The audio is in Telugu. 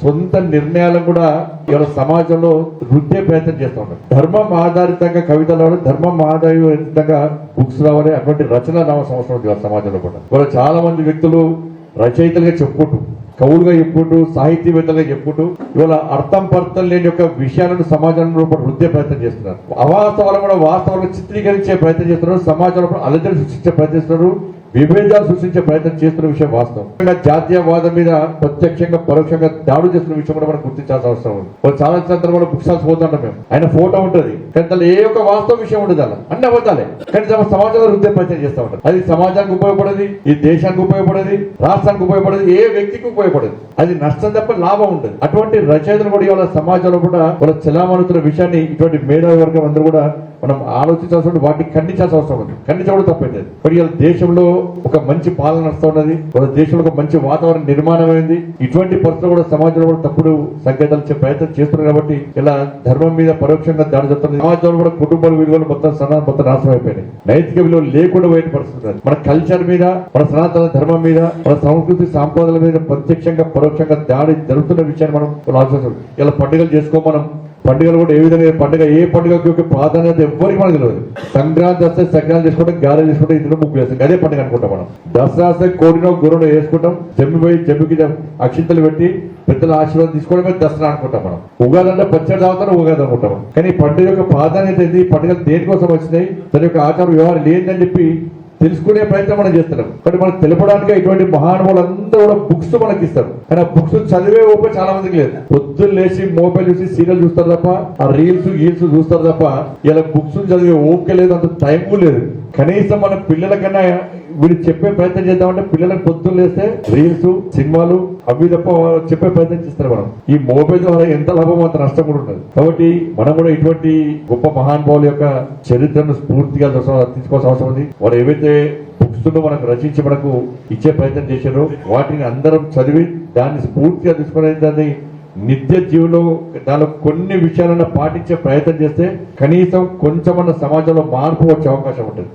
సొంత నిర్ణయాలను కూడా ఇవాళ సమాజంలో రుద్దే ప్రయత్నం చేస్తూ ఉంటారు. ధర్మం ఆధారితంగా కవితలు రావాలి, ధర్మం ఆధారితంగా బుక్స్ రావాలి, అటువంటి రచన రావాల్సిన అవసరం ఉంది ఇవాళ సమాజంలో కూడా. ఇవాళ చాలా మంది వ్యక్తులు రచయితలుగా చెప్పుకుంటూ, కవులుగా చెప్పుకుంటూ, సాహితీవేత్తలుగా చెప్పుకుంటూ ఇవాళ అర్థం పర్థం లేని యొక్క విషయాలను సమాజంలో రుద్దే ప్రయత్నం చేస్తున్నారు. అవాస్తవాలను కూడా వాస్తవాలను చిత్రీకరించే ప్రయత్నం చేస్తున్నారు, సమాజంలో అలజడి సృష్టించే ప్రయత్నిస్తున్నారు, విభేదాలు సృష్టించే ప్రయత్నం చేస్తున్న విషయం వాస్తవం. జాతీయవాదం మీద ప్రత్యక్షంగా పరోక్షంగా దాడులు చేస్తున్న విషయం కూడా మనం గుర్తించాల్సిన అవసరం ఉంది. చాలా సందర్భంలో బుక్ స్టాల్స్ పోతుంటాం మేము, ఆయన ఫోటో ఉంటుంది కానీ దానిలో ఏ ఒక్క వాస్తవ విషయం ఉండదు, అలా అన్ని అబద్ధాలే, కానీ సమాజంలో రుద్దే ప్రయత్నం చేస్తూ ఉంటారు. అది సమాజానికి ఉపయోగపడేది, ఈ దేశానికి ఉపయోగపడేది, రాష్ట్రానికి ఉపయోగపడేది, ఏ వ్యక్తికి ఉపయోగపడేది, అది నష్టం తప్ప లాభం ఉంటుంది. అటువంటి రచయితలు కూడా ఇవాళ సమాజంలో కూడా వాళ్ళ చలామణుతున్న విషయాన్ని ఇటువంటి మేధావి వర్గం అందరూ కూడా మనం ఆలోచించాల్సిన, వాటిని ఖండించాల్సిన అవసరం ఉంది. ఖండించడం తప్పైంది. మరి ఇలా దేశంలో ఒక మంచి పాలన నడుస్తూ ఉన్నది, మన దేశంలో ఒక మంచి వాతావరణం నిర్మాణమైంది. ఇటువంటి పరిస్థితులు కూడా సమాజంలో కూడా తప్పుడు సంకేతాలు ఇచ్చే ప్రయత్నం చేస్తున్నారు. కాబట్టి ఇలా ధర్మం మీద పరోక్షంగా దాడి జరుగుతుంది. సమాజంలో కూడా కుటుంబ విలువలు మొత్తం నాశనం అయిపోయినాయి. నైతిక విలువలు లేకుండా పోయే పరిస్థితి. మన కల్చర్ మీద, మన సనాతన ధర్మం మీద, మన సంస్కృతి సాంప్రదాయాల మీద ప్రత్యక్షంగా పరోక్షంగా దాడి జరుగుతున్న విషయాన్ని మనం ఆలోచించాలి. ఇలా పండుగలు చేసుకో, మనం పండుగలు కూడా ఏ విధంగా పండుగ, ఏ పండుగకి ప్రాధాన్యత ఎవరికి మనకు తెలియదు. సంక్రాంతి వస్తే సంక్రాంతి చేసుకుంటాం, గారెలు చేసుకుంటాం, ఇందులో ముగ్గు వేస్తాం, అదే పండుగ అనుకుంటాం. మనం దసరా వస్తే కోడినో గుర్రనో వేసుకుంటాం, చెమ్మికి అక్షింతలు పెట్టి పెద్దల ఆశీర్వాదం తీసుకోవడమే దసరా అనుకుంటాం. మనం ఉగాది అంటే పచ్చడి తాగుతాం, ఉగాది అనుకుంటాం. కానీ పండుగ యొక్క ప్రాధాన్యత ఏంటి, పండుగలు దేనికోసం వచ్చినాయి, దాని యొక్క ఆచార వ్యవహారం లేదని చెప్పి తెలుసుకునే ప్రయత్నం మనం చేస్తున్నాం. కానీ మనకు తెలపడానికి ఇటువంటి మహానుభావులు అందరూ కూడా బుక్స్ మనకి ఇస్తారు, కానీ ఆ బుక్స్ చదివే ఓపిక చాలా మందికి లేదు. పొద్దున్న లేచి మొబైల్ చూసి సీరియల్ చూస్తారు తప్ప, ఆ రీల్స్ చూస్తారు తప్ప ఇలా బుక్స్ చదివే ఓపిక లేదు, అంత టైం లేదు. కనీసం మన పిల్లలకన్నా వీళ్ళు చెప్పే ప్రయత్నం చేద్దామంటే పిల్లలకు పొద్దున్న లేస్తే రీల్స్, సినిమాలు అవి తప్ప చెప్పే ప్రయత్నం చేస్తారు. మనం ఈ మొబైల్ ద్వారా ఎంత లాభం అంత నష్టం కూడా ఉంటుంది. కాబట్టి మనం కూడా ఇటువంటి గొప్ప మహానుభావుల యొక్క చరిత్రను స్ఫూర్తిగా తీసుకోవాల్సిన అవసరం ఉంది. వారు ఏవైతే బుక్స్ మనకు రచించి మనకు ఇచ్చే ప్రయత్నం చేశారో వాటిని అందరం చదివి దాన్ని స్ఫూర్తిగా తీసుకునే దాన్ని నిత్య జీవులో దానిలో కొన్ని విషయాలను పాటించే ప్రయత్నం చేస్తే కనీసం కొంచెమన్న సమాజంలో మార్పు వచ్చే అవకాశం ఉంటుంది.